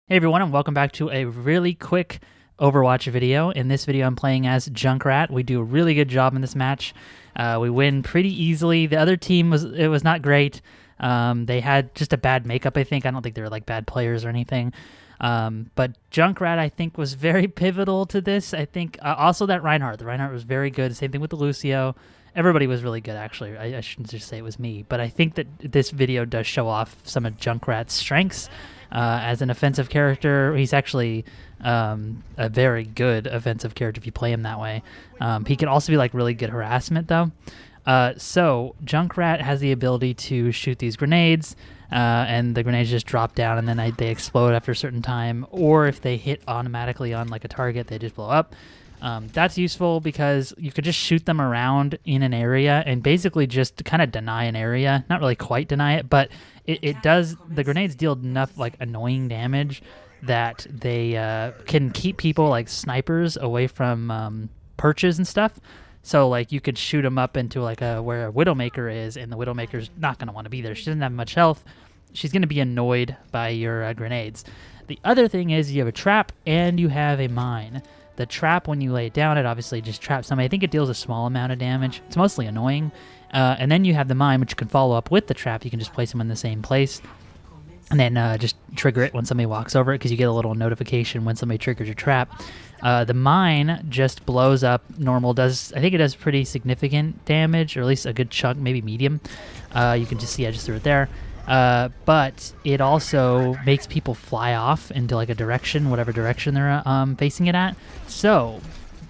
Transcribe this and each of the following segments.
Hey everyone, and welcome back to a really quick Overwatch video. In this video, I'm playing as Junkrat. We do a really good job in this match. We win pretty easily. The other team was not great. They had just a bad makeup, I think. I don't think they were like bad players or anything. But Junkrat, I think, was very pivotal to this. I think also that Reinhardt. The Reinhardt was very good. Same thing with the Lucio. Everybody was really good, actually. I shouldn't just say it was me. But I think that this video does show off some of Junkrat's strengths. As an offensive character, he's actually a very good offensive character if you play him that way. He can also be like really good harassment though. So Junkrat has the ability to shoot these grenades, and the grenades just drop down and then they explode after a certain time, or if they hit automatically on like a target, they just blow up. That's useful because you could just shoot them around in an area and basically just kind of deny an area. Not really quite deny it, but it does. The grenades deal enough like annoying damage that they can keep people like snipers away from perches and stuff. So like you could shoot them up into like where a Widowmaker is, and the Widowmaker's not going to want to be there. She doesn't have much health. She's going to be annoyed by your grenades. The other thing is you have a trap and you have a mine. The trap, when you lay it down, it obviously just traps somebody. I think it deals a small amount of damage. It's mostly annoying. And then you have the mine, which you can follow up with the trap. You can just place them in the same place and then just trigger it when somebody walks over it, because you get a little notification when somebody triggers your trap. The mine just blows up normal. I think it does pretty significant damage, or at least a good chunk, maybe medium. You can just see I just threw it there. But it also makes people fly off into like a direction, whatever direction they're facing it at. So,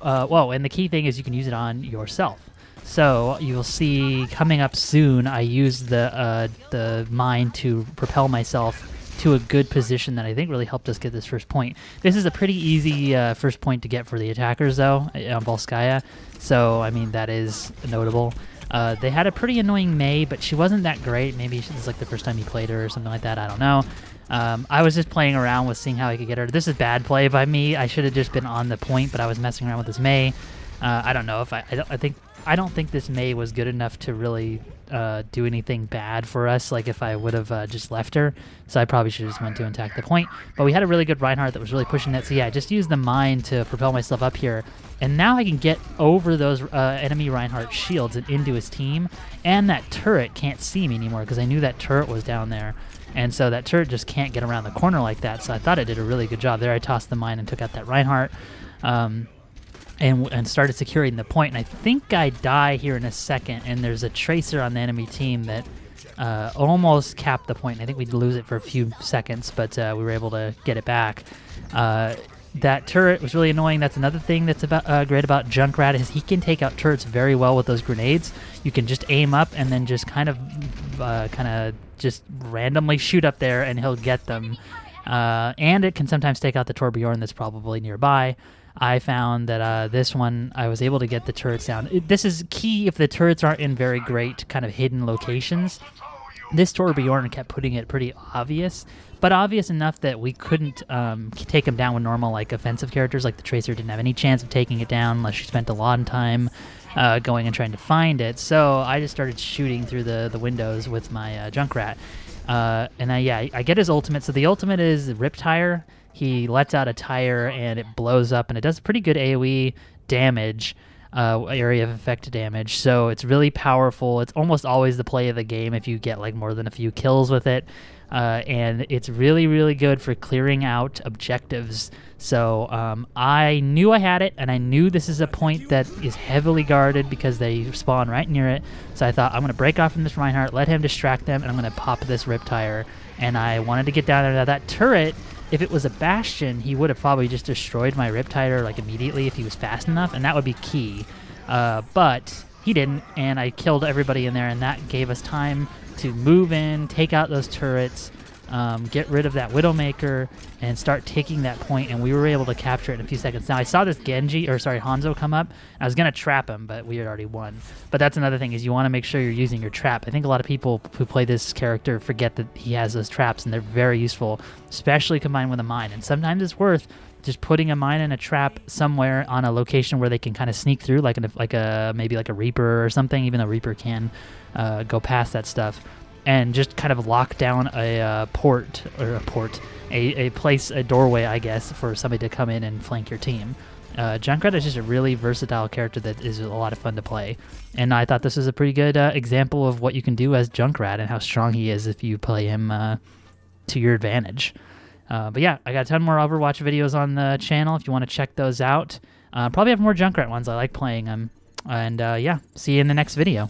and the key thing is you can use it on yourself. So you'll see coming up soon, I use the mine to propel myself to a good position that I think really helped us get this first point. This is a pretty easy first point to get for the attackers though, on Volskaya. So, I mean, that is notable. They had a pretty annoying Mei, but she wasn't that great. Maybe this is like the first time you played her or something like that. I don't know. I was just playing around with seeing how I could get her. This is bad play by me. I should have just been on the point, but I was messing around with this Mei. I don't know if I don't think this Mei was good enough to really do anything bad for us, like if I would have just left her. So I probably should have just went to attack the point. But we had a really good Reinhardt that was really pushing it. So yeah, I just used the mine to propel myself up here. And now I can get over those enemy Reinhardt shields and into his team. And that turret can't see me anymore because I knew that turret was down there. And so that turret just can't get around the corner like that. So I thought I did a really good job there. I tossed the mine and took out that Reinhardt. And started securing the point. And I think I die here in a second, and there's a tracer on the enemy team that almost capped the point. I think we'd lose it for a few seconds, but we were able to get it back. That turret was really annoying. That's another thing that's great about Junkrat, is he can take out turrets very well with those grenades. You can just aim up and then just kind of just randomly shoot up there, and he'll get them. And it can sometimes take out the Torbjorn that's probably nearby. I found that this one, I was able to get the turrets down. This is key if the turrets aren't in very great kind of hidden locations. This Torbjorn kept putting it pretty obvious, but obvious enough that we couldn't take him down with normal like offensive characters. Like the Tracer didn't have any chance of taking it down unless she spent a lot of time going and trying to find it. So I just started shooting through the windows with my Junkrat. And I get his ultimate. So the ultimate is Riptire. He lets out a tire and it blows up, and it does pretty good AoE damage, area of effect damage. So it's really powerful. It's almost always the play of the game if you get like more than a few kills with it. And it's really, really good for clearing out objectives. So I knew I had it, and I knew this is a point that is heavily guarded because they spawn right near it. So I thought, I'm going to break off from this Reinhardt, let him distract them, and I'm going to pop this Riptire. And I wanted to get down there. Now that turret, if it was a Bastion, he would have probably just destroyed my Riptire like immediately if he was fast enough, and that would be key. But he didn't, and I killed everybody in there, and that gave us time to move in, take out those turrets, get rid of that Widowmaker, and start taking that point, and we were able to capture it in a few seconds. Now, I saw this Hanzo come up. I was going to trap him, but we had already won. But that's another thing, is you want to make sure you're using your trap. I think a lot of people who play this character forget that he has those traps, and they're very useful, especially combined with a mine. And sometimes it's worth just putting a mine in a trap somewhere on a location where they can kind of sneak through, maybe like a Reaper or something, even though Reaper can go past that stuff. and just kind of lock down a place, a doorway, I guess, for somebody to come in and flank your team. Junkrat is just a really versatile character that is a lot of fun to play, and I thought this was a pretty good example of what you can do as Junkrat and how strong he is if you play him to your advantage. But yeah, I got a ton more Overwatch videos on the channel if you want to check those out. Probably have more Junkrat ones. I like playing them. And yeah, see you in the next video.